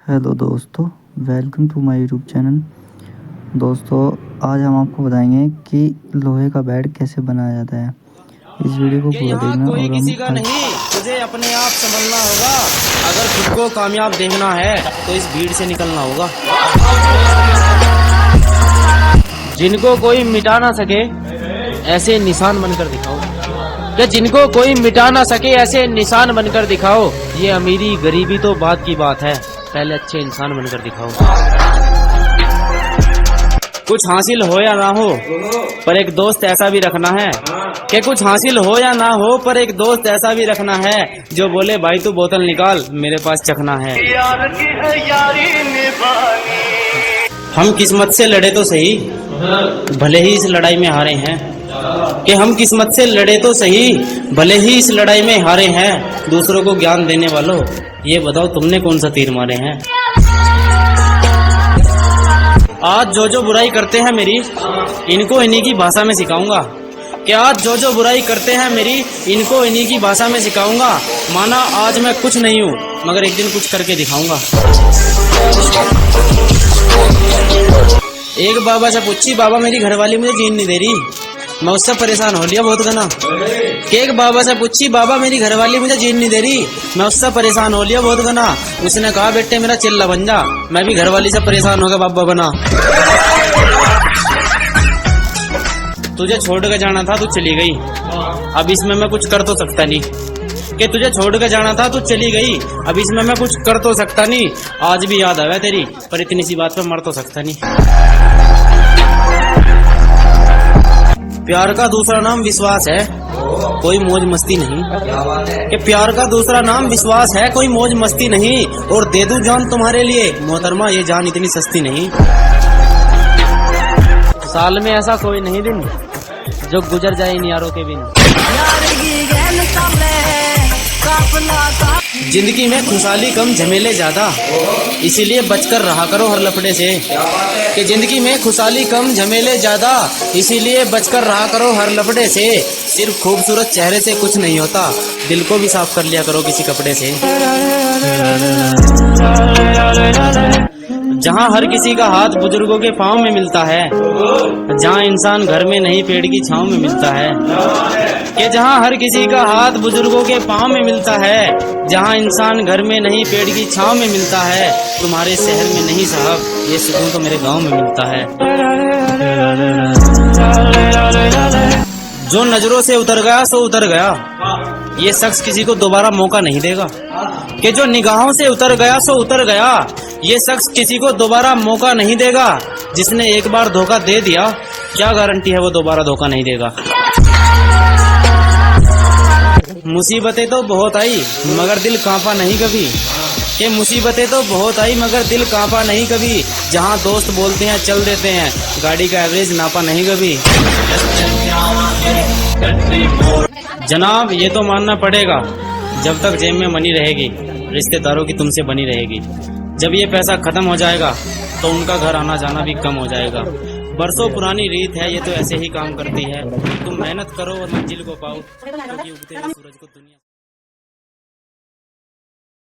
Hello दोस्तों, welcome to my YouTube channel. दोस्तों, आज हम आपको बताएंगे कि लोहे का बेड कैसे बनाया जाता है। इस वीडियो को पूरा देखना कोई और किसी का नहीं, तुझे अपने आप संभलना होगा। अगर खुद को कामयाब देखना है तो इस भीड़ से निकलना होगा। जिनको कोई मिटा ना सके ऐसे निशान बनकर दिखाओ। क्या जिनको कोई मिटा ना सके ऐसे निशान बनकर दिखाओ। ये अमीरी गरीबी तो बात की बात है, पहले अच्छे इंसान बनकर दिखाओ। कुछ हासिल हो या ना हो, पर एक दोस्त ऐसा भी रखना है कि कुछ हासिल हो या ना हो, पर एक दोस्त ऐसा भी रखना है जो बोले भाई तू बोतल निकाल, मेरे पास चखना है। हम किस्मत से लड़े तो सही, भले ही इस लड़ाई में हारे हैं। कि हम किस्मत से लड़े तो सही, भले ही इस लड़ाई में हारे हैं। दूसरों को ज्ञान देने वालों, ये बताओ तुमने कौन सा तीर मारे हैं। आज जो बुराई करते हैं मेरी, इनको इन्हीं की भाषा में सिखाऊंगा। कि आज जो बुराई करते हैं मेरी, इनको इन्हीं की भाषा में सिखाऊंगा। माना आज मैं कुछ नहीं हूँ, मगर एक दिन कुछ करके दिखाऊंगा। एक बाबा से पूछी, बाबा मेरी घरवाली मुझे जीने नहीं दे रही, मैं उससे परेशान हो लिया बहुत घना। एक बाबा से पूछी, बाबा मेरी घरवाली मुझे जीने नहीं दे रही, मैं उससे परेशान हो लिया बहुत घना। उसने कहा बेटे मेरा चिल्ला बन जा, मैं भी घरवाली से परेशान हो गया बाबा बना। तुझे छोड़ के जाना था, तू चली गई, अब इसमें मैं कुछ कर तो सकता नहीं। कि तुझे छोड़ के जाना था, तू चली गई, अब इसमें मैं कुछ कर तो सकता नहीं। आज भी याद आया तेरी, पर इतनी सी बात पे मर तो सकता नहीं। प्यार का दूसरा नाम विश्वास है, कोई मौज मस्ती नहीं। कि प्यार का दूसरा नाम विश्वास है, कोई मौज मस्ती नहीं। और दे दूं जान तुम्हारे लिए मोहतरमा, ये जान इतनी सस्ती नहीं। साल में ऐसा कोई नहीं दिन जो गुजर जाए इन यारों के बिन। जिंदगी में खुशहाली कम झमेले ज्यादा, इसीलिए बचकर रहा करो हर लफड़े से। कि जिंदगी में खुशहाली कम झमेले ज्यादा, इसीलिए बचकर रहा करो हर लफड़े से। सिर्फ खूबसूरत चेहरे से कुछ नहीं होता, दिल को भी साफ कर लिया करो किसी कपड़े से। जहाँ हर किसी का हाथ बुजुर्गों के पाँव में मिलता है, जहाँ इंसान घर में नहीं पेड़ की छांव में मिलता है। कि जहाँ हर किसी का हाथ बुजुर्गों के पाँव में मिलता है, जहाँ इंसान घर में नहीं पेड़ की छांव में मिलता है। तुम्हारे शहर में नहीं साहब, ये सुकून तो मेरे गांव में मिलता है। जो नजरों से उतर गया सो उतर गया, ये शख्स किसी को दोबारा मौका नहीं देगा। कि जो निगाहों से उतर गया सो उतर गया, ये शख्स किसी को दोबारा मौका नहीं देगा। जिसने एक बार धोखा दे दिया, क्या गारंटी है वो दोबारा धोखा नहीं देगा। मुसीबतें तो बहुत आई मगर दिल कांपा नहीं कभी। कि मुसीबतें तो बहुत आई मगर दिल कांपा नहीं कभी। जहाँ दोस्त बोलते हैं चल देते हैं, गाड़ी का एवरेज नापा नहीं कभी। जनाब ये तो मानना पड़ेगा, जब तक जेब में मनी रहेगी, रिश्तेदारों की तुमसे बनी रहेगी। जब ये पैसा खत्म हो जाएगा तो उनका घर आना जाना भी कम हो जाएगा। बरसों पुरानी रीत है, ये तो ऐसे ही काम करती है। तुम मेहनत करो और मंजिल को पाओ, क्योंकि उगते हुए सूरज को दुनिया